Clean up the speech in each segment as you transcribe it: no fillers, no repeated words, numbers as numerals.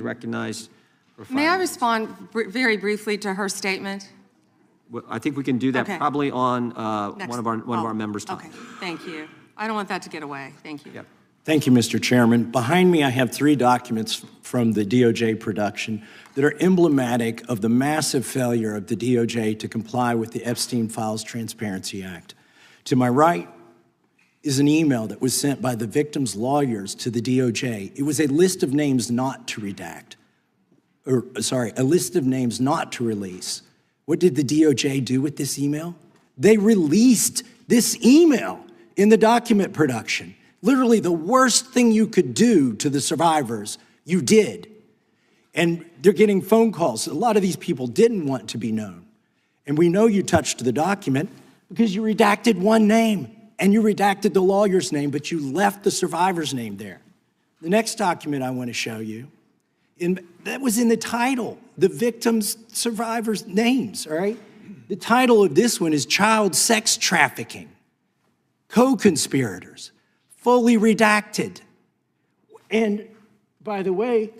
recognized for 5 May I minutes. respond very briefly to her statement? Well, I think we can do that probably on one of our members' time. Okay, thank you. I don't want that to get away. Thank you. Yep. Thank you, Mr. Chairman. Behind me, I have 3 documents from the DOJ production that are emblematic of the massive failure of the DOJ to comply with the Epstein Files Transparency Act. To my right is an email that was sent by the victim's lawyers to the DOJ. It was a list of names not to redact, a list of names not to release. What did the DOJ do with this email? They released this email in the document production. Literally the worst thing you could do to the survivors, you did. And they're getting phone calls. A lot of these people didn't want to be known. And we know you touched the document because you redacted one name and you redacted the lawyer's name, but you left the survivor's name there. The next document I want to show you, that was in the title, the victims' survivors' names, all right? The title of this one is Child Sex Trafficking, Co-Conspirators. Fully redacted. And by the way,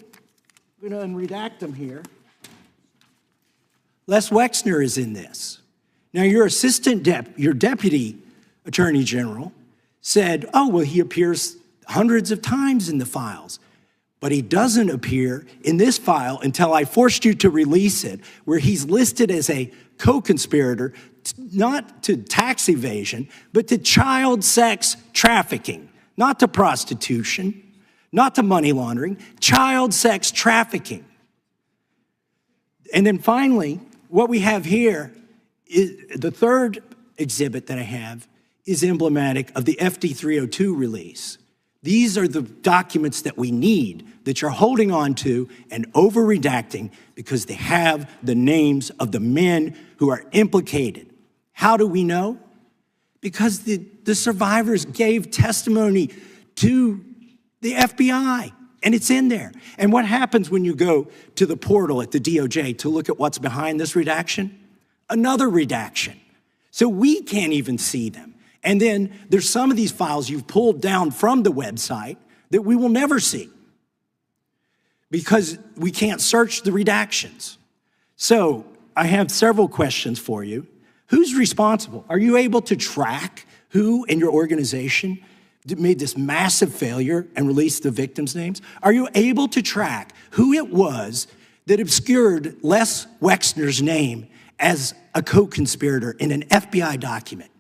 I'm going to unredact them here. Les Wexner is in this. Now, your your deputy attorney general said, oh, well, he appears hundreds of times in the files, but he doesn't appear in this file until I forced you to release it, where he's listed as a co-conspirator, not to tax evasion, but to child sex trafficking. Not to prostitution, not to money laundering, child sex trafficking. And then finally, what we have here is the third exhibit that I have is emblematic of the FD 302 release. These are the documents that we need that you're holding on to and over-redacting because they have the names of the men who are implicated. How do we know? Because the survivors gave testimony to the FBI, and it's in there. And what happens when you go to the portal at the DOJ to look at what's behind this redaction? Another redaction. So we can't even see them. And then there's some of these files you've pulled down from the website that we will never see because we can't search the redactions. So I have several questions for you. Who's responsible? Are you able to track who in your organization made this massive failure and released the victims' names? Are you able to track who it was that obscured Les Wexner's name as a co-conspirator in an FBI document?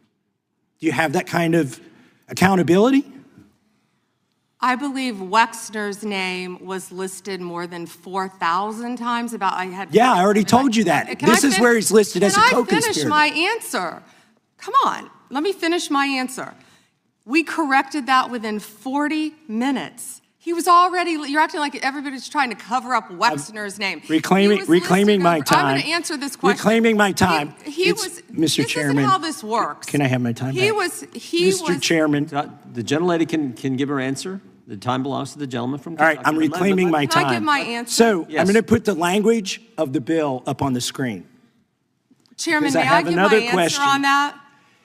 Do you have that kind of accountability? I believe Wexner's name was listed more than 4,000 times. Yeah, I already told you that. This is where he's listed as a co-conspirator. Can I finish my answer? Come on, let me finish my answer. We corrected that within 40 minutes. He was already, you're acting like everybody's trying to cover up Wexner's name. Reclaiming my time. I'm going to answer this question. Reclaiming my time. Mr. Chairman. This is how this works. Can I have my time back? Mr. Chairman. The gentlelady can give her answer. The time belongs to the gentleman from All right, I'm reclaiming my time. Can I give my answer? So I'm going to put the language of the bill up on the screen. Chairman, may I give my answer on that?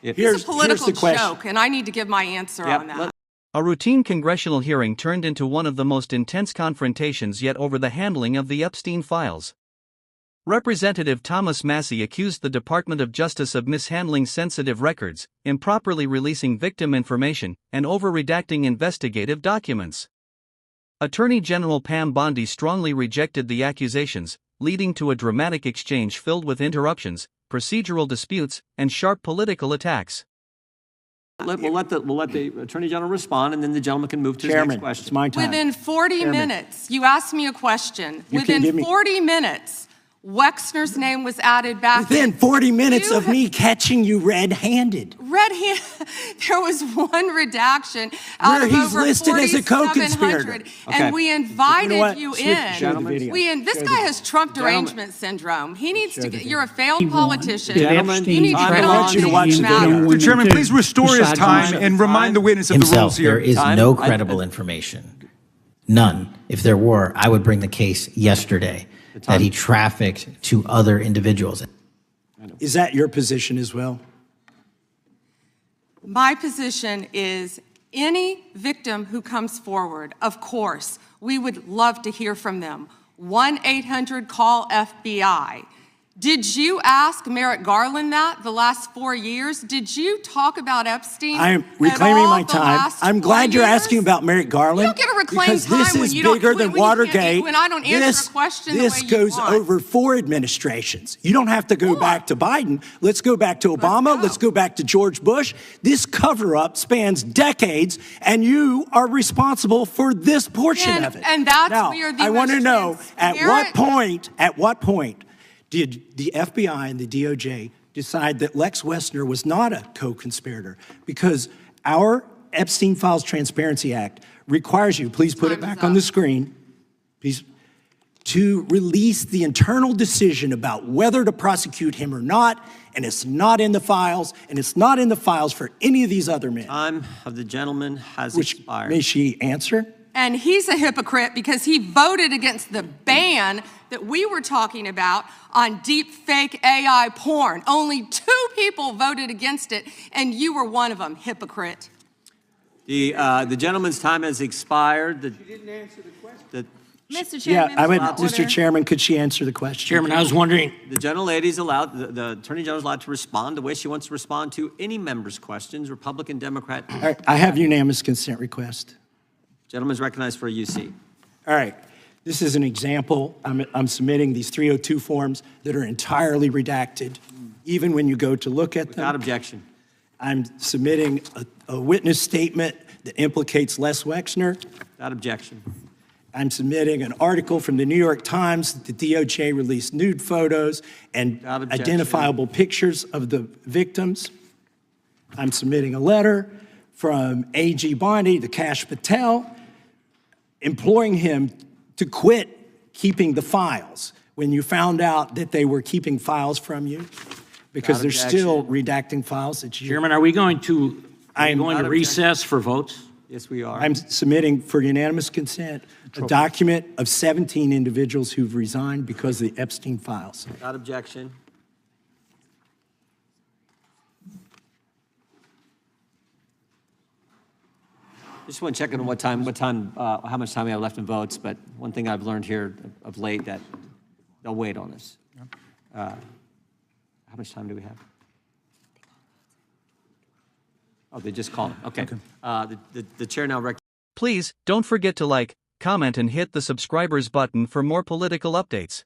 It's a political joke, and I need to give my answer on that. A routine congressional hearing turned into one of the most intense confrontations yet over the handling of the Epstein files. Representative Thomas Massie accused the Department of Justice of mishandling sensitive records, improperly releasing victim information, and over-redacting investigative documents. Attorney General Pam Bondi strongly rejected the accusations, leading to a dramatic exchange filled with interruptions, procedural disputes, and sharp political attacks. We'll let the Attorney General respond, and then the gentleman can move to his next question. It's my time. Within 40 minutes, you asked me a question. Within 40 minutes, Wexner's name was added back. Within 40 minutes of me catching you red-handed. There was one redaction out of over 4,700, and we invited you in. This guy has Trump derangement syndrome. He needs to get. You're a failed politician. Gentlemen, you need to watch the video. Mr. Chairman, please restore his time and remind the witness of the rules here. There is no credible information. None. If there were, I would bring the case yesterday that he trafficked to other individuals. Is that your position as well? My position is any victim who comes forward, of course, we would love to hear from them. 1-800-CALL-FBI. Did you ask Merrick Garland that the last 4 years? Did you talk about Epstein? I'm reclaiming my time. I'm glad you're asking about Merrick Garland. You don't get to reclaim time this is bigger than Watergate. When I don't answer a question the way you want. This goes over 4 administrations. You don't have to go back to Biden. Let's go back to Obama. Let's go back to George Bush. This cover-up spans decades, and you are responsible for this portion of it. And that's now, where the I want to know, at what point did the FBI and the DOJ decide that Lex Wessner was not a co-conspirator? Because our Epstein Files Transparency Act requires you, please put it back on the screen, please, to release the internal decision about whether to prosecute him or not, and it's not in the files, and it's not in the files for any of these other men. Time of the gentleman has expired. May she answer? And he's a hypocrite because he voted against the ban that we were talking about on deep fake AI porn. Only 2 people voted against it, and you were one of them, hypocrite. The gentleman's time has expired. She didn't answer the question. Mr. Chairman, Mr. Chairman, could she answer the question? Chairman, I was wondering. The gentlelady's allowed, the Attorney General's allowed to respond the way she wants to respond to any member's questions, Republican, Democrat. All right, I have unanimous consent request. Gentleman's recognized for a UC. All right, this is an example. I'm submitting these 302 forms that are entirely redacted, even when you go to look at them. Without objection. I'm submitting a witness statement that implicates Les Wexner. Without objection. I'm submitting an article from the New York Times that the DOJ released nude photos and identifiable pictures of the victims. I'm submitting a letter from A.G. Bondi to Kash Patel, imploring him to quit keeping the files when you found out that they were keeping files from you, because they're still redacting files that you... Chairman, are we going to recess for votes? Yes, we are. I'm submitting for unanimous consent a document of 17 individuals who've resigned because of the Epstein files. Without objection. Just want to check on how much time we have left in votes, but one thing I've learned here of late that they'll wait on us. How much time do we have? Oh, they just called. Okay. The chair now recognizes. Please, don't forget to like, comment and hit the subscribers button for more political updates.